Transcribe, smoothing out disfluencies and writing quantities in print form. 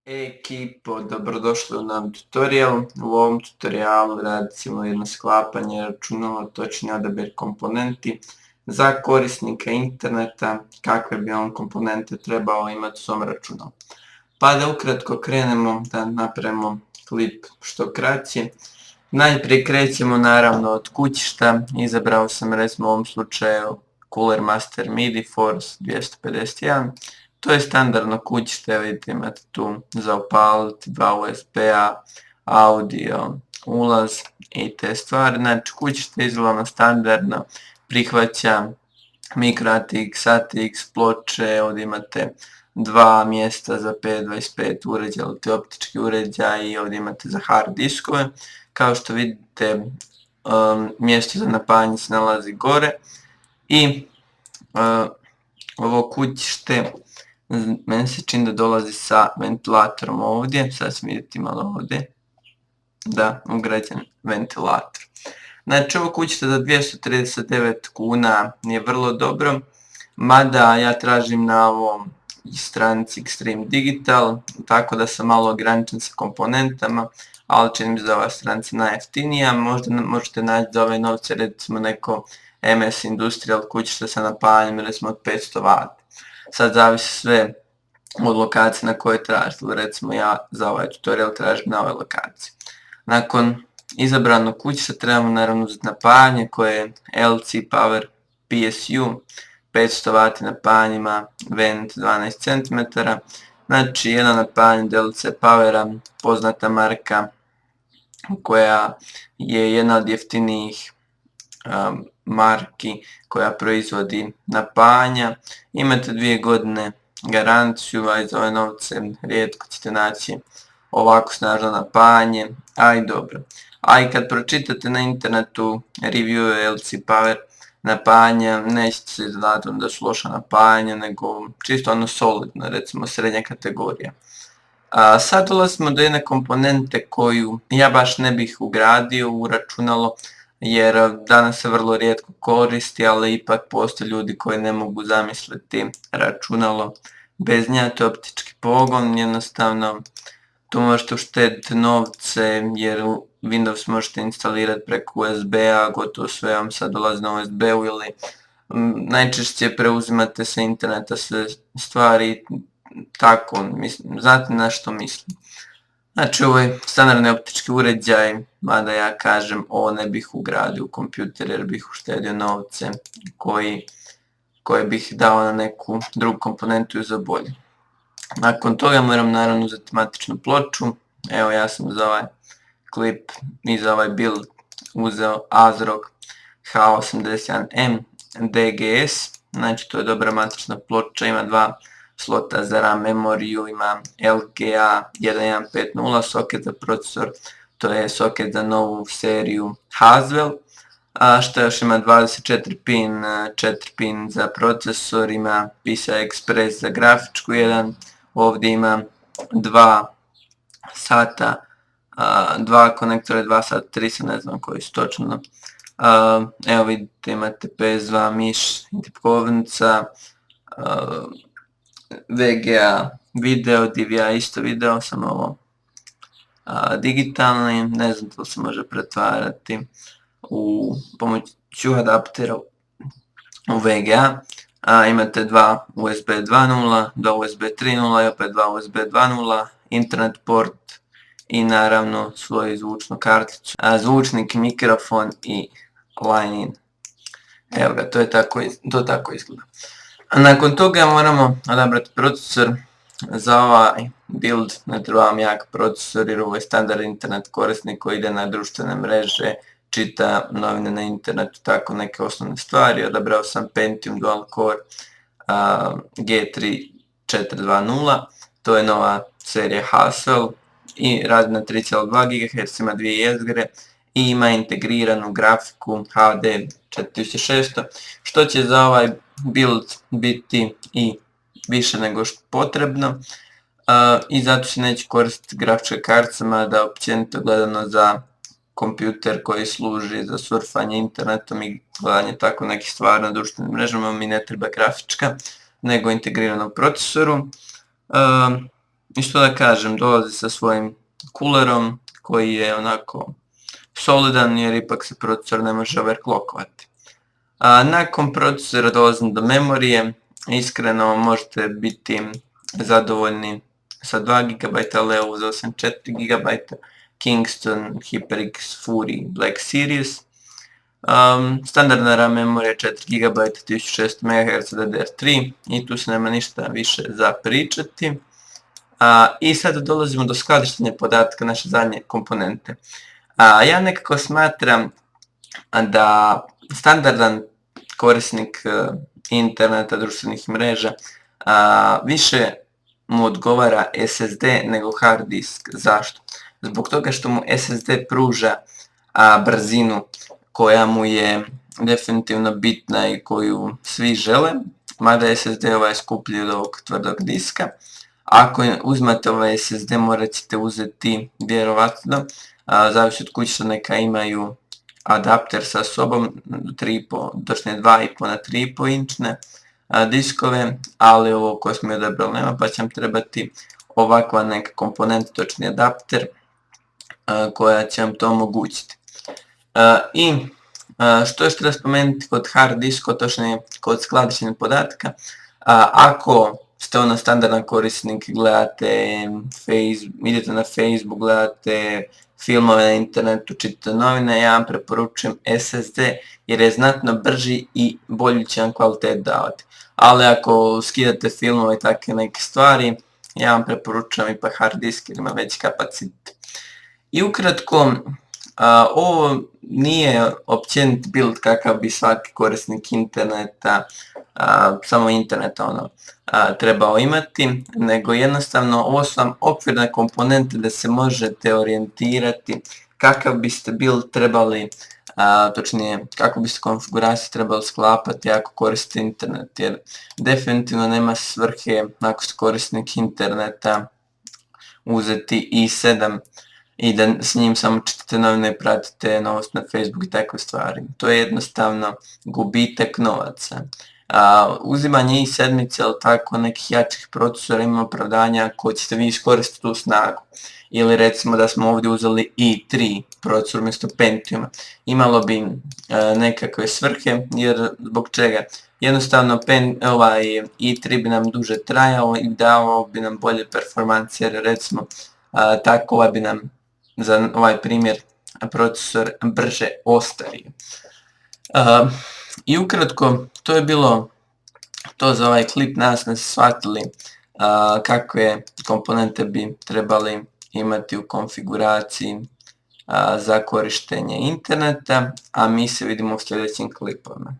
Ekipo, dobrodošli u nam tutorial. U ovom tutorialu radit ćemo jedno sklapanje računala, točni odabir komponenti za korisnika interneta, kakve bi on komponente trebao imati u svom računalu. Pa da ukratko krenemo, da napravimo klip što kraći. Najprije krećemo naravno od kućišta, izabrao sam recimo u ovom slučaju Cooler Master MIDI Force 251. To je standardno kućište, vidite imate tu za upaliti, 2 USB-a, audio, ulaz i te stvari. Znači kućište je izgledno standardno, prihvaća micro ATX, ATX ploče, ovdje imate dva mjesta za 525 uređaja, ili te optički uređaj i ovdje imate za hard diskove. Kao što vidite, mjesto za napajanje se nalazi gore i ovo kućište meni se čini da dolazi sa ventilatorom ovdje, sad ćemo vidjeti malo ovdje, da, ugrađen ventilator. Znači ovo kućište za 239 kuna je vrlo dobro, mada ja tražim na ovom stranici Extreme Digital, tako da sam malo ograničen sa komponentama, ali čini mi se da ova stranica najjeftinija, možda možete naći za ove novce recimo neko MS Industrial kućište sa napajanjem recimo od 500 W. Sad zavisi sve od lokacije na kojoj tražite, recimo ja za ovaj tutorial tražim na ovoj lokaciji. Nakon izabranog kućišta trebamo naravno uzeti napajanje koje je LC Power PSU, 500 W napajanje ima vent 12 cm, znači jedno napajanje DLC Powera, poznata marka koja je jedna od jeftinijih marki koja proizvodi napajanja. Imate 2 godine garanciju, a za ove novce rijetko ćete naći ovako snažno napajanje, a i dobro. A i kad pročitate na internetu review LC Power napajanja, nećete se iznenaditi da su loša napajanja, nego čisto ono solidno, recimo srednja kategorija. Sad dolazimo do jedne komponente koju ja baš ne bih ugradio u računalo, jer danas se vrlo rijetko koristi, ali ipak postoje ljudi koji ne mogu zamisliti računalo bez nje, to je optički pogon. Jednostavno tu možete uštediti novce jer Windows možete instalirati preko USB-a, gotovo sve vam sad dolazi na USB-u ili najčešće preuzimate sa interneta sve stvari, tako, znate na što mislim. Znači ovo je standardni optički uređaj, mada ja kažem ovo ne bih ugradio u kompjuter jer bih uštedio novce koje bih dao na neku drugu komponentu i za bolje. Nakon toga moram naravno uzeti matičnu ploču, evo ja sam za ovaj klip i za ovaj build uzeo ASRock H81M DGS, znači to je dobra matična ploča, ima 2 slota za RAM memoriju, ima LGA 1150 soket za procesor, to je soket za novu seriju Haswell, što još ima 24 pin, 4 pin za procesor, ima PCI Express za grafičku jedan, ovdje ima 2 sata, 2 konektora, 2 sata, 3 ne znam koji su točno. Evo vidite imate PS2 miš i tipkovnica, VGA video, DVI isto video, samo ovo digitalni, ne znam da li se može pretvarati u pomoću adaptera u VGA. Imate 2 USB 2.0, 2 USB 3.0 i opet 2 USB 2.0, internet port i naravno svoju zvučnu karticu, zvučnik, mikrofon i line in. Evo ga, to tako izgleda. Nakon toga moramo odabrati procesor. Za ovaj build ne trebam jak procesor jer ovo je standard internet korisnik koji ide na društvene mreže, čita novine na internetu, tako neke osnovne stvari. Odabrao sam Pentium Dual Core G3 420, to je nova serija Haswell i radi na 3,2 GHz, ima 2 jezgre i ima integriranu grafiku HD 4600, što će za ovaj build biti i više nego što potrebno i zato se neće koristiti grafička kartica, da općenito gledano za kompjuter koji služi za surfanje internetom i gledanje tako nekih stvari na društvenim mrežama mi ne treba grafička nego integrirano procesoru. isto da kažem, dolazi sa svojim coolerom koji je onako solidan jer ipak se procesor ne može overclockovati. Nakon procesora dolazim do memorije, iskreno možete biti zadovoljni sa 2 GB, ali evo uzeo sam 4 GB, Kingston HyperX Fury Black Series. Standardna RAM memorija 4 GB 1600 MHz DDR3 i tu se nema ništa više za pričati. I sad dolazimo do skladištenja podatka, naše zadnje komponente. Ja nekako smatram da standardan korisnik interneta, društvenih mreža, više mu odgovara SSD nego hard disk. Zašto? Zbog toga što mu SSD pruža brzinu koja mu je definitivno bitna i koju svi žele, mada SSD je skuplji od ovog tvrdog diska. Ako uzmete ovaj SSD morat ćete uzeti vjerovatno, zavisi od kuće, neka imaju adapter sa sobom, 3,5, točnije 2,5 na 3,5 inčne diskove, ali ovo koje smo odabrali nema, pa će nam trebati ovakva neka komponenta, točnije adapter, koja će vam to omogućiti. I što još treba spomenuti kod hard diska, točnije kod skladištenja podatka, ako ste ono standardan korisnik, gledate idete na Facebook, gledate filmove na internetu, čitate novine, ja vam preporučujem SSD jer je znatno brži i bolji će vam kvalitet davati. Ali ako skidate filmove i takve neke stvari, ja vam preporučujem ipak hard disk jer ima veći kapacitet. I ukratko, ovo nije općenit build kakav bi svaki korisnik interneta, samo interneta trebao imati, nego jednostavno ovo su vam okvirne komponente da se možete orijentirati kakav biste build trebali, točnije kako biste konfiguraciju trebali sklapati ako koristite internet, jer definitivno nema svrhe ako ste korisnik interneta uzeti i7 i da s njim samo čitate novine i pratite novost na Facebook i takve stvari. To je jednostavno gubitak novaca. Uzimanje i7 ili tako nekih jačih procesora ima opravdanja koje ćete vi iskoristiti tu snagu. Ili recimo da smo ovdje uzeli i3 procesor umjesto Pentiuma. Imalo bi nekakve svrhe, jer zbog čega? Jednostavno i3 bi nam duže trajao i dao bi nam bolje performanse, jer recimo tako bi nam za ovaj primjer procesor brže ostario. I ukratko, to je bilo to za ovaj klip. Nadam se da ste shvatili kakve komponente bi trebali imati u konfiguraciji za korištenje interneta, a mi se vidimo u sljedećim klipovima.